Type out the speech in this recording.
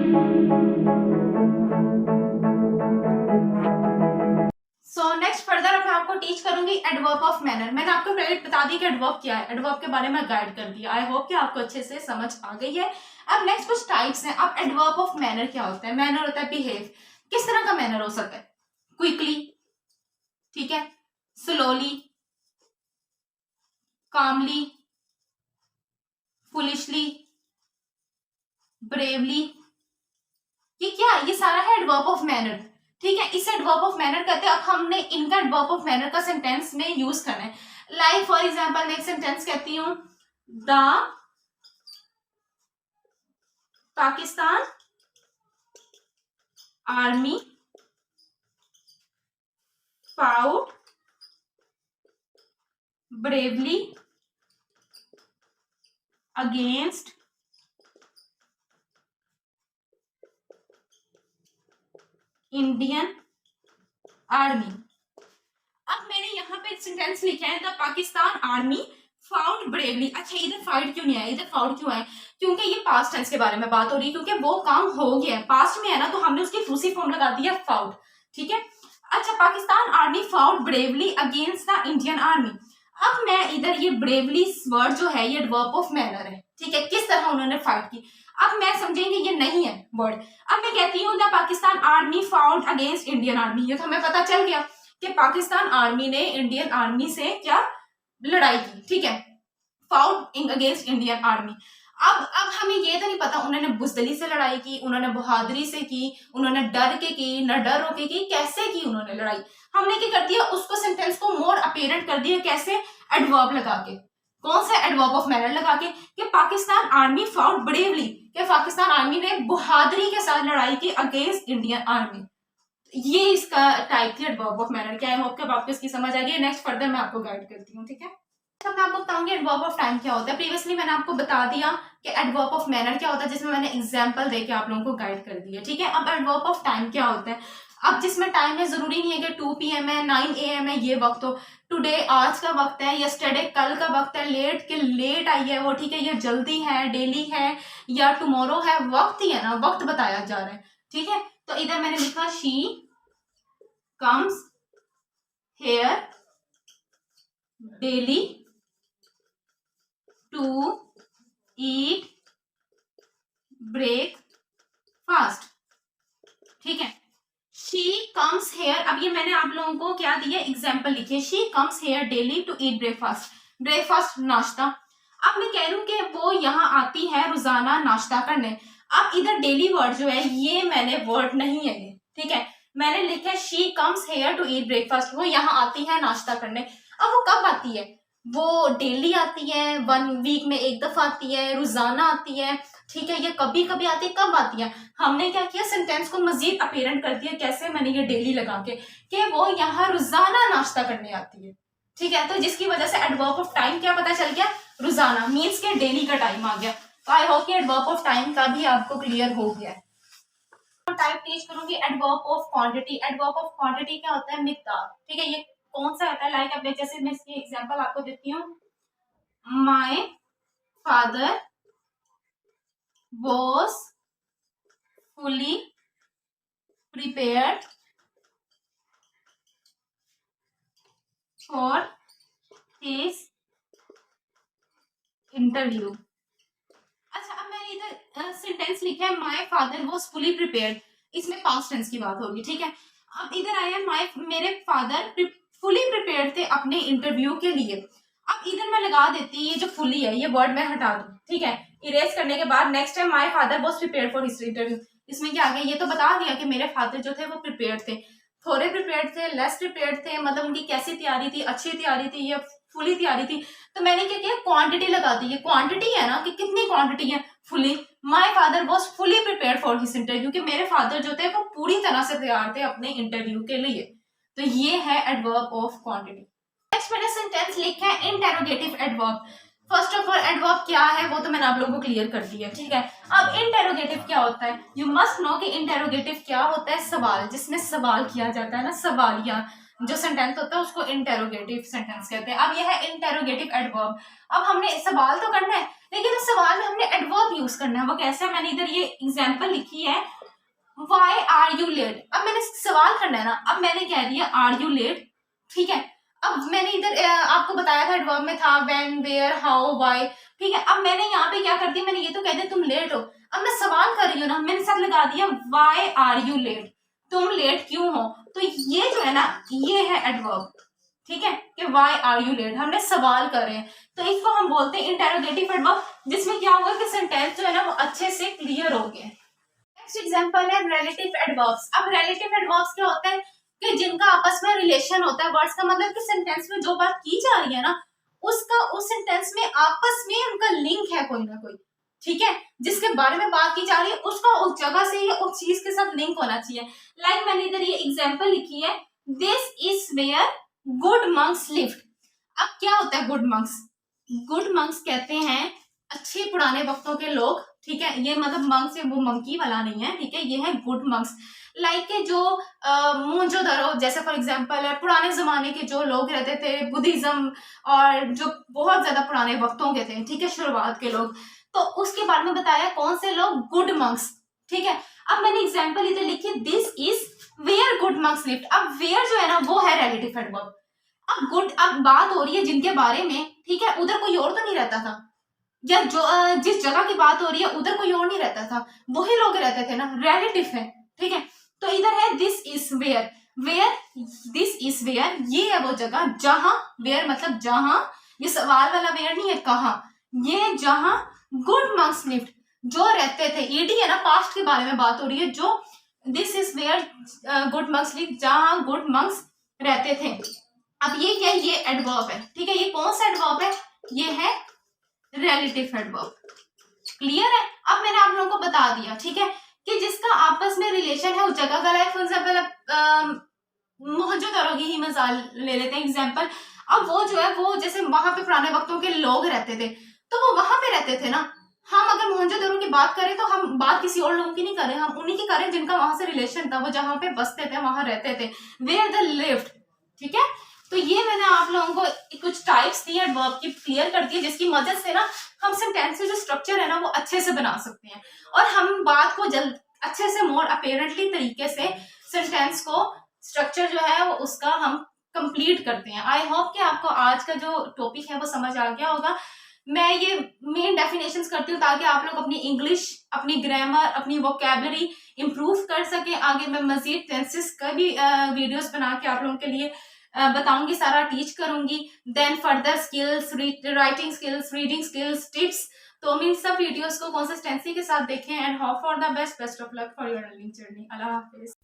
So next further मैं आपको teach करूंगी एडवर्ब ऑफ मैनर। मैंने आपको पहले बता दी कि एडवर्ब क्या है, एडवर्ब के बारे में गाइड कर दिया। आई होप कि आपको अच्छे से समझ आ गई है। अब नेक्स्ट कुछ टाइप्स हैं। अब एडवर्ब ऑफ मैनर क्या होता है? मैनर होता है बिहेव। किस तरह का मैनर हो सकता है? क्विकली, ठीक है, स्लोली, कामली, फुलिशली, ब्रेवली। ये क्या है? ये सारा है एडवर्ब ऑफ मैनर। ठीक है, इसे एडवर्ब ऑफ मैनर कहते हैं। अब हमने इनका एडवर्ब ऑफ मैनर का सेंटेंस में यूज करना है। लाइक फॉर एग्जांपल मैं एक सेंटेंस कहती हूं, the Pakistan army fought bravely against Indian army. अब मैंने यहाँ पे सेंटेंस लिखा है the Pakistan army found bravely. अच्छा, इधर फाइट क्यों नहीं आया? इधर फाउंड क्यों है? क्योंकि ये पास्ट टेंस के बारे में बात हो रही है, क्योंकि वो काम हो गया है, पास्ट में है ना, तो हमने उसकी दूसरी फॉर्म लगा दिया फाउंड। ठीक है। अच्छा, Pakistan army found bravely against the Indian army. अब मैं इधर ये ब्रेवली वर्ड जो है ये एडवर्ब ऑफ मैनर है। ठीक है, किस तरह उन्होंने फाइट की। अब मैं समझेंगे ये नहीं है वर्ड। अब मैं कहती हूँ the Pakistan army found against Indian army. ये तो हमें पता चल गया कि पाकिस्तान आर्मी ने इंडियन आर्मी से क्या लड़ाई की। ठीक है, फाउंड अगेंस्ट इंडियन आर्मी। अब हमें ये तो नहीं पता उन्होंने बुजदली से लड़ाई की, उन्होंने बहादुरी से की, उन्होंने डर के की, न डर होके की, कैसे की उन्होंने लड़ाई। हमने क्या कर दिया, उसको सेंटेंस को मोर अपेरेंट कर दिया। कैसे? एडवर्ब लगा के। कौन सा? एडवर्ब ऑफ मैनर लगा के कि पाकिस्तान आर्मी फाउट ब्रेवली, कि पाकिस्तान आर्मी ने बहादुरी के साथ लड़ाई की अगेंस्ट इंडियन आर्मी। ये इसका टाइप थी एडवर्ब ऑफ मैनर। क्या है, होप कि आपको इसकी समझ आ गई। नेक्स्ट फर्दर मैं आपको गाइड करती हूँ। ठीक है, तो मैं आपको बताऊंगी एडवर्ब ऑफ टाइम क्या होता है। प्रीवियसली मैंने आपको बता दिया कि एडवर्ब ऑफ मैनर क्या होता है, जिसमें मैंने एग्जांपल देके आप लोगों को गाइड कर दिया। ठीक है, अब एडवर्ब ऑफ टाइम क्या होता है। अब जिसमें टाइम है, जरूरी नहीं है कि 2 PM है, 9 AM है, ये वक्त हो। टुडे आज का वक्त है, यस्टरडे कल का वक्त है, लेट के लेट आई है वो। ठीक है, ये जल्दी है, डेली है, या टुमारो है, वक्त ही है ना, वक्त बताया जा रहा है। ठीक है, तो इधर मैंने लिखा she comes here daily to eat breakfast. ठीक है, शी कम्स हेयर। अब ये मैंने आप लोगों को क्या दिया, एग्जाम्पल लिखे। She comes here daily to eat breakfast. Breakfast नाश्ता। अब मैं कह रही हूं कि वो यहाँ आती है रोजाना नाश्ता करने। अब इधर डेली वर्ड जो है ये मैंने वर्ड नहीं है ये। ठीक है, मैंने लिखा है she comes here to eat breakfast. वो यहाँ आती है नाश्ता करने। अब वो कब आती है? वो डेली आती है, 1 वीक में एक दफा आती है, रोजाना आती है। ठीक है, ये कभी कभी आती है। कब आती है? हमने क्या किया, सेंटेंस को मजीद अपेरेंट कर दिया। कैसे? मैंने ये डेली लगा के कि वो यहाँ रोजाना नाश्ता करने आती है। ठीक है, तो जिसकी वजह से एडवर्ब ऑफ टाइम क्या पता चल गया, रोजाना मीन्स के डेली का टाइम आ गया। तो आई होप कि एडवर्ब ऑफ टाइम का भी आपको क्लियर हो गया है। टाइप टीच करूंगी adverb of quantity. Adverb of quantity क्या होता है? मिकदार। ठीक है, ये कौन सा होता है? लाइक अब जैसे मैं इसकी एग्जांपल आपको देती हूँ। My father was fully prepared for his interview। अच्छा, अब मैंने इधर सेंटेंस लिखा है my father was fully prepared. इसमें पास्ट टेंस की बात होगी। ठीक है, अब इधर आया माय, मेरे फादर फुली प्रिपेयर्ड थे अपने इंटरव्यू के लिए। अब इधर मैं लगा देती, ये जो फुली है ये वर्ड मैं हटा दूं। ठीक है, इरेज करने के बाद नेक्स्ट है my father was prepared for his interview. इसमें क्या आ गया, ये तो बता दिया कि मेरे फादर जो थे वो प्रिपेयर्ड थे। थोड़े प्रिपेयर्ड थे, लेस प्रिपेयर्ड थे, मतलब उनकी कैसी तैयारी थी, अच्छी तैयारी थी या फुली तैयारी थी। तो मैंने क्या किया, क्वांटिटी लगा दी। ये क्वांटिटी है ना कि कितनी क्वांटिटी है, fully. My father was fully prepared for his interview, कि मेरे फादर जो थे वो पूरी तरह से तैयार थे अपने इंटरव्यू के लिए। तो ये है एडवर्ब ऑफ क्वांटिटी। नेक्स्ट मैंने सेंटेंस लिखा है interrogative adverb. First of all adverb क्या है वो तो मैंने आप लोगों को क्लियर कर दिया। ठीक है, अब इंटेरोगेटिव क्या होता है? यू मस्ट नो कि इंटेरोगेटिव क्या होता है। सवाल, जिसमें सवाल किया जाता है ना, सवालिया जो सेंटेंस होता है उसको इंटेरोगेटिव सेंटेंस कहते हैं। अब यह है इंटेरोगेटिव एडवर्ब। अब हमने सवाल तो करना है, लेकिन उस सवाल में हमने एडवर्ब यूज करना है। वो कैसे, मैंने इधर ये एग्जांपल लिखी है, वाई आर यू लेट। अब मैंने सवाल करना है ना, अब मैंने कह दिया आर यू लेट, ठीक है। अब मैंने इधर आपको बताया था एडवर्ब में था व्हेन, वेयर, हाउ, व्हाई, ठीक है। अब मैंने यहाँ पे क्या कर दिया, मैंने ये तो कह दिया तुम लेट हो, अब मैं सवाल कर रही हूँ ना, मैंने साथ लगा दिया व्हाई आर यू लेट, तुम लेट क्यों हो। तो ये जो है ना, ये है एडवर्ब, ठीक है, कि व्हाई आर यू लेट, हमने सवाल कर रहे हैं, तो इसको हम बोलते हैं इंटेरोगेटिव एडवर्ब, जिसमें क्या होगा कि सेंटेंस जो है ना वो अच्छे से क्लियर हो गया। नेक्स्ट एग्जांपल है रिलेटिव एडवर्ब्स। अब रिलेटिव एडवर्ब्स क्या होता है कि जिनका आपस में रिलेशन होता है, वर्ड्स का मतलब कि सेंटेंस में जो बात की जा रही है ना, उसका उस सेंटेंस में आपस में उनका लिंक है कोई ना कोई, ठीक है, जिसके बारे में बात की जा रही है उसका उस जगह से या उस चीज के साथ लिंक होना चाहिए। लाइक मैंने इधर ये एग्जांपल लिखी है, this is where good monks lived. अब क्या होता है गुड मंक्स? गुड मंक्स कहते हैं अच्छे पुराने वक्तों के लोग, ठीक है, ये मतलब मंक्स है वो मंकी वाला नहीं है, ठीक है, ये है गुड मंक्स। लाइक जो मोहनजोदड़ो जैसे फॉर एग्जांपल है, पुराने जमाने के जो लोग रहते थे, बुद्धिज्म और जो बहुत ज्यादा पुराने वक्तों के थे, ठीक है, शुरुआत के लोग, तो उसके बारे में बताया कौन से लोग, गुड मंक्स, ठीक है। अब मैंने एग्जांपल इधर लिखी, this is where good monks lived. अब वेयर जो है ना वो है रिलेटिव एडवर्ब। अब गुड, अब बात हो रही है जिनके बारे में, ठीक है, उधर कोई और तो नहीं रहता था, या जो जिस जगह की बात हो रही है उधर कोई और नहीं रहता था, वही लोग रहते थे ना, रिलेटिव है, ठीक है। तो इधर है this is where, where, this is where, ये है वो जगह जहां, वेयर मतलब जहां, ये सवाल वाला वेयर नहीं है, कहां, ये जहां गुड मंक्स लिव्ड, जो रहते थे, ईडी है ना, पास्ट के बारे में बात हो रही है, जो this is where good monks lived, जहां गुड मंक्स रहते थे। अब ये क्या है, ये एडवर्ब है, ठीक है, ये कौन सा एडवर्ब है, ये है रिलेटिव एडवर्ब। क्लियर है? अब मैंने आप लोगों को बता दिया, ठीक है, कि जिसका आपस में रिलेशन है उस जगह का, लाइक फॉर एग्जाम्पल मोहनजोदड़ो की ही मिसाल ले लेते हैं एग्जाम्पल। अब वो जो है वो जैसे वहां पे पुराने वक्तों के लोग रहते थे, तो वो वहां पे रहते थे ना, हम अगर मोहनजोदड़ो की बात करें तो हम बात किसी और लोगों की नहीं कर रहे, हम उन्हीं की कर रहे हैं जिनका वहां से रिलेशन था, वो जहां पे बसते थे वहां रहते थे, वेयर द लिव्ड, ठीक है। तो ये मैंने आप लोगों को कुछ टाइप्स दी एडवर्ब की क्लियर कर दी, जिसकी मदद से ना हम सेंटेंस जो स्ट्रक्चर है ना वो अच्छे से बना सकते हैं, और हम बात को जल्द अच्छे से मोर अपेरेंटली तरीके से सेंटेंस को स्ट्रक्चर जो है वो उसका हम कंप्लीट करते हैं। आई होप कि आपको आज का जो टॉपिक है वो समझ आ गया होगा। मैं ये मेन डेफिनेशंस करती हूँ ताकि आप लोग अपनी इंग्लिश, अपनी ग्रामर, अपनी वोकेबलरी इंप्रूव कर सके। आगे मैं मजीद टेंसेस का भी वीडियोस बना के आप लोगों के लिए बताऊंगी, सारा टीच करूंगी। Then further skills, writing skills, reading skills, tips, तो हम इन सब वीडियोस को कंसिस्टेंसी के साथ देखें। And hope for the best of luck for your learning journey. Allah Hafiz.